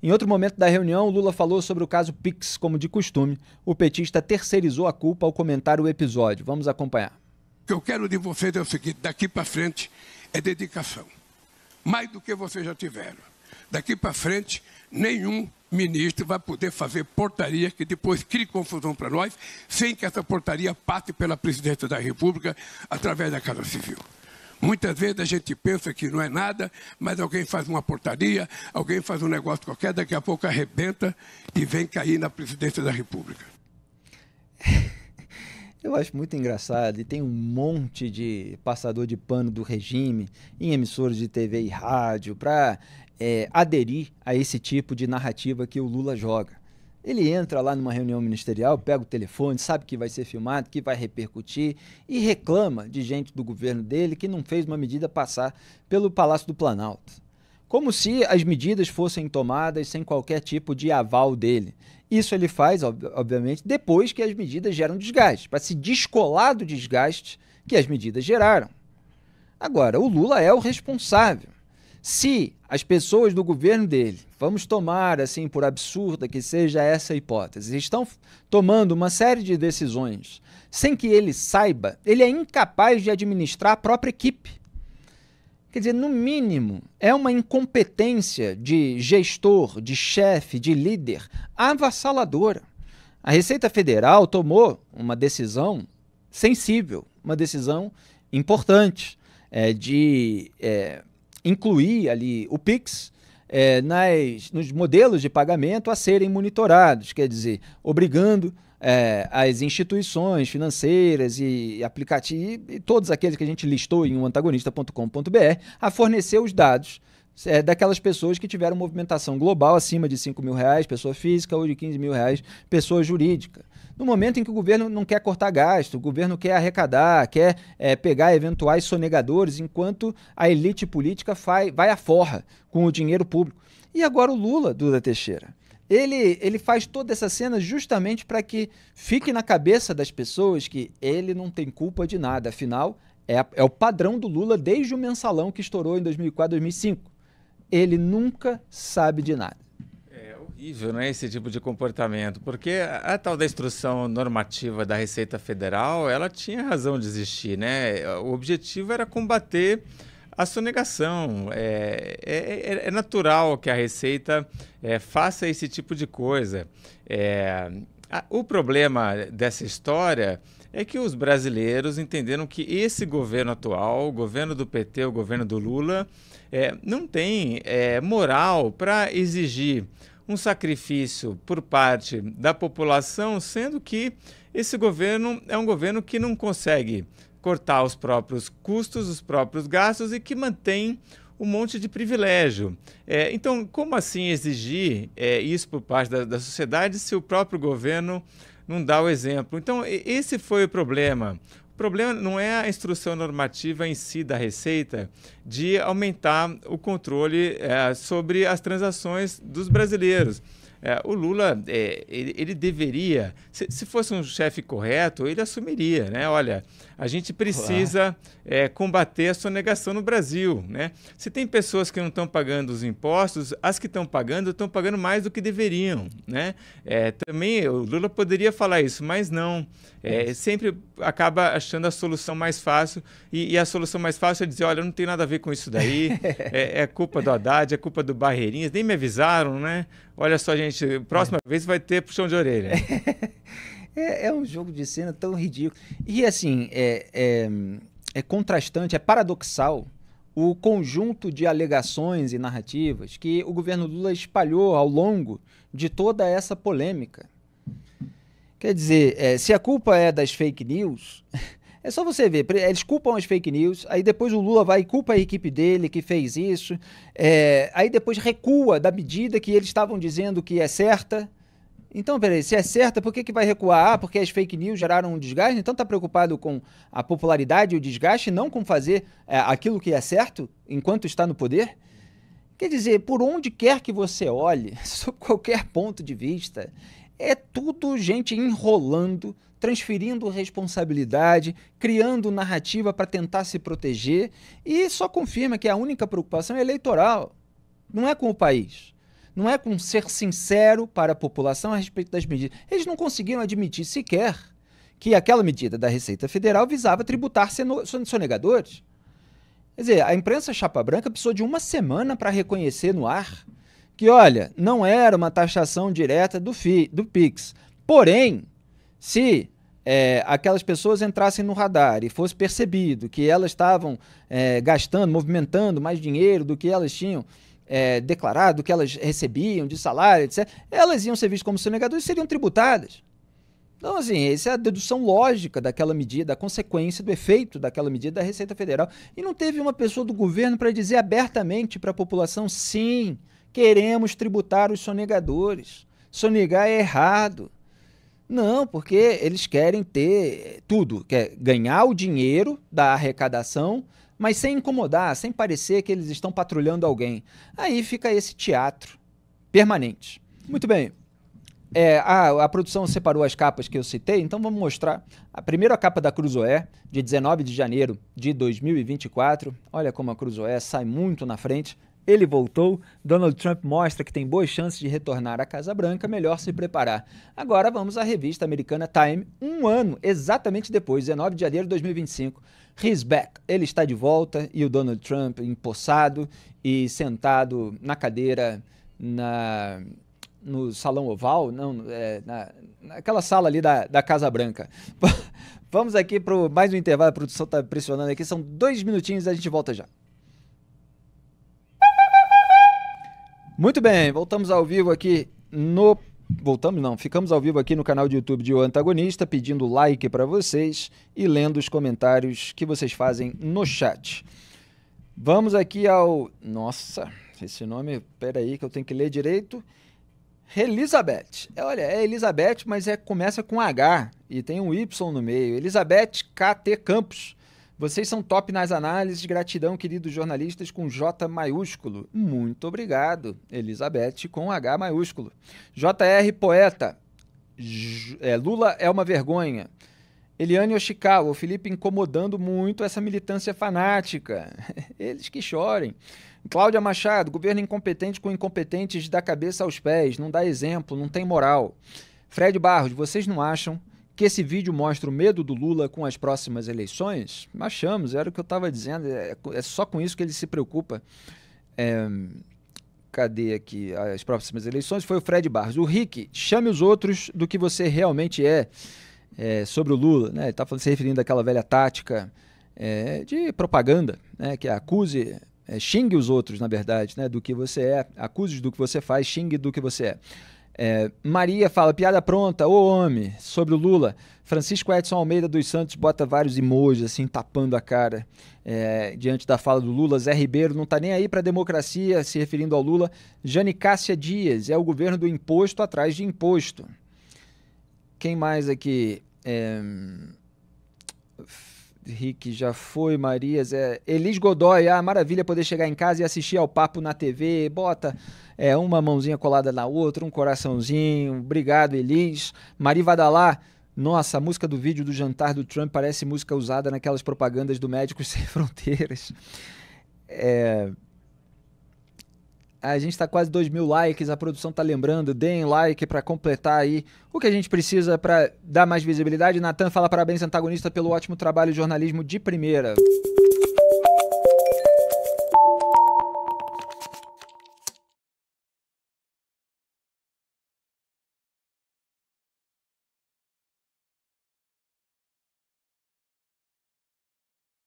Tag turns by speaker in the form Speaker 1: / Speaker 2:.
Speaker 1: Em outro momento da reunião, Lula falou sobre o caso Pix, como de costume. O petista terceirizou a culpa ao comentar o episódio. Vamos acompanhar.
Speaker 2: O que eu quero de vocês é o seguinte: daqui para frente é dedicação. Mais do que vocês já tiveram. Daqui para frente, nenhum ministro vai poder fazer portaria que depois crie confusão para nós, sem que essa portaria passe pela presidência da República através da Casa Civil. Muitas vezes a gente pensa que não é nada, mas alguém faz uma portaria, alguém faz um negócio qualquer, daqui a pouco arrebenta e vem cair na presidência da República.
Speaker 1: Eu acho muito engraçado, e tem um monte de passador de pano do regime em emissoras de TV e rádio para aderir a esse tipo de narrativa que o Lula joga. Ele entra lá numa reunião ministerial, pega o telefone, sabe que vai ser filmado, que vai repercutir e reclama de gente do governo dele que não fez uma medida passar pelo Palácio do Planalto. Como se as medidas fossem tomadas sem qualquer tipo de aval dele. Isso ele faz, obviamente, depois que as medidas geram desgaste, para se descolar do desgaste que as medidas geraram. Agora, o Lula é o responsável. Se as pessoas do governo dele, vamos tomar assim por absurda que seja essa hipótese, estão tomando uma série de decisões sem que ele saiba, ele é incapaz de administrar a própria equipe. Quer dizer, no mínimo, é uma incompetência de gestor, de chefe, de líder avassaladora. A Receita Federal tomou uma decisão sensível, uma decisão importante de incluir ali o Pix nos modelos de pagamento a serem monitorados, quer dizer, obrigando as instituições financeiras e aplicativos, e todos aqueles que a gente listou em antagonista.com.br, a fornecer os dados daquelas pessoas que tiveram movimentação global acima de R$5.000, pessoa física, ou de R$15.000, pessoa jurídica. No momento em que o governo não quer cortar gasto, o governo quer arrecadar, quer pegar eventuais sonegadores, enquanto a elite política vai à forra com o dinheiro público. E agora o Lula, Duda Teixeira, ele faz toda essa cena justamente para que fique na cabeça das pessoas que ele não tem culpa de nada. Afinal, é o padrão do Lula desde o mensalão que estourou em 2004, 2005. Ele nunca sabe de nada.
Speaker 3: É horrível, né, esse tipo de comportamento, porque a tal da instrução normativa da Receita Federal, ela tinha razão de existir, né? O objetivo era combater a sonegação. É natural que a Receita faça esse tipo de coisa. O problema dessa história é que os brasileiros entenderam que esse governo atual, o governo do PT, o governo do Lula, não tem moral para exigir um sacrifício por parte da população, sendo que esse governo é um governo que não consegue cortar os próprios custos, os próprios gastos e que mantém um monte de privilégio. Então, como assim exigir isso por parte da sociedade se o próprio governo não dá o exemplo? Então, esse foi o problema. O problema não é a instrução normativa em si da Receita de aumentar o controle sobre as transações dos brasileiros. O Lula, ele deveria, se fosse um chefe correto, ele assumiria, né? Olha, a gente precisa combater a sonegação no Brasil, né? Se tem pessoas que não estão pagando os impostos, as que estão pagando mais do que deveriam, né? Também o Lula poderia falar isso, mas não. Sempre acaba achando a solução mais fácil, e a solução mais fácil é dizer, olha, não tem nada a ver com isso daí, é culpa do Haddad, é culpa do Barreirinhas, nem me avisaram, né? Olha só, gente, próxima vez vai ter puxão de orelha.
Speaker 1: É um jogo de cena tão ridículo. E assim, é contrastante, é paradoxal o conjunto de alegações e narrativas que o governo Lula espalhou ao longo de toda essa polêmica. Quer dizer, se a culpa é das fake news, é só você ver, eles culpam as fake news, aí depois o Lula vai e culpa a equipe dele que fez isso, aí depois recua da medida que eles estavam dizendo que é certa. Então, peraí, se é certa, por que vai recuar? Porque as fake news geraram um desgaste? Então está preocupado com a popularidade e o desgaste, não com fazer aquilo que é certo enquanto está no poder? Quer dizer, por onde quer que você olhe, sob qualquer ponto de vista, é tudo gente enrolando, transferindo responsabilidade, criando narrativa para tentar se proteger, e só confirma que a única preocupação é eleitoral, não é com o país. não é com ser sincero para a população a respeito das medidas. Eles não conseguiram admitir sequer que aquela medida da Receita Federal visava tributar sonegadores. Quer dizer, a imprensa chapa branca precisou de uma semana para reconhecer no ar que, olha, não era uma taxação direta do PIX. Porém, se aquelas pessoas entrassem no radar e fosse percebido que elas estavam gastando, movimentando mais dinheiro do que elas tinham declarado, do que elas recebiam de salário, etc., elas iam ser vistas como sonegadores e seriam tributadas. Então, assim, essa é a dedução lógica daquela medida, a consequência do efeito daquela medida da Receita Federal. E não teve uma pessoa do governo para dizer abertamente para a população, sim, queremos tributar os sonegadores. Sonegar é errado. Não, porque eles querem ter tudo, quer ganhar o dinheiro da arrecadação, mas sem incomodar, sem parecer que eles estão patrulhando alguém. Aí fica esse teatro permanente. Muito bem. A produção separou as capas que eu citei, então vamos mostrar. A primeira capa da Cruzoé, de 19 de janeiro de 2024. Olha como a Cruzoé sai muito na frente. Ele voltou, Donald Trump mostra que tem boas chances de retornar à Casa Branca, melhor se preparar. Agora vamos à revista americana Time, um ano exatamente depois, 19 de janeiro de 2025. He's back, ele está de volta e o Donald Trump empossado e sentado na cadeira no Salão Oval, não, naquela sala ali da Casa Branca. Vamos aqui para mais um intervalo, a produção está pressionando aqui, são 2 minutinhos e a gente volta já. Muito bem, voltamos ao vivo aqui no... Voltamos não, ficamos ao vivo aqui no canal de YouTube de O Antagonista, pedindo like para vocês e lendo os comentários que vocês fazem no chat. Vamos aqui ao... Nossa, esse nome, peraí que eu tenho que ler direito. Elizabeth, olha, é Elizabeth, mas começa com H e tem um Y no meio. Elizabeth KT Campos. Vocês são top nas análises, gratidão, queridos jornalistas, com J maiúsculo. Muito obrigado, Elizabeth, com H maiúsculo. JR Poeta, Lula é uma vergonha. Eliane Oshikawa, o Felipe incomodando muito essa militância fanática. Eles que chorem. Cláudia Machado, governo incompetente com incompetentes da cabeça aos pés, não dá exemplo, não tem moral. Fred Barros, vocês não acham que esse vídeo mostra o medo do Lula com as próximas eleições? Achamos, era o que eu estava dizendo, é só com isso que ele se preocupa. Cadê aqui as próximas eleições? Foi o Fred Barros. O Rick, chame os outros do que você realmente sobre o Lula, né? Ele está se referindo àquela velha tática de propaganda, né? Que acuse, xingue os outros, na verdade, né? Do que você é, acuse do que você faz, xingue do que você é. Maria fala, piada pronta, ô homem, sobre o Lula. Francisco Edson Almeida dos Santos bota vários emojis assim, tapando a cara diante da fala do Lula. Zé Ribeiro não tá nem aí pra democracia, se referindo ao Lula. Jane Cássia Dias, é o governo do imposto atrás de imposto. Quem mais aqui? Rick já foi, Marias, Elis Godoy, maravilha poder chegar em casa e assistir ao papo na TV, bota uma mãozinha colada na outra, um coraçãozinho, obrigado Elis. Mari Vadalá, nossa, a música do vídeo do jantar do Trump parece música usada naquelas propagandas do Médicos Sem Fronteiras. A gente está quase 2.000 likes, a produção está lembrando, deem like para completar aí o que a gente precisa para dar mais visibilidade. Natan fala parabéns, antagonista, pelo ótimo trabalho de jornalismo de primeira.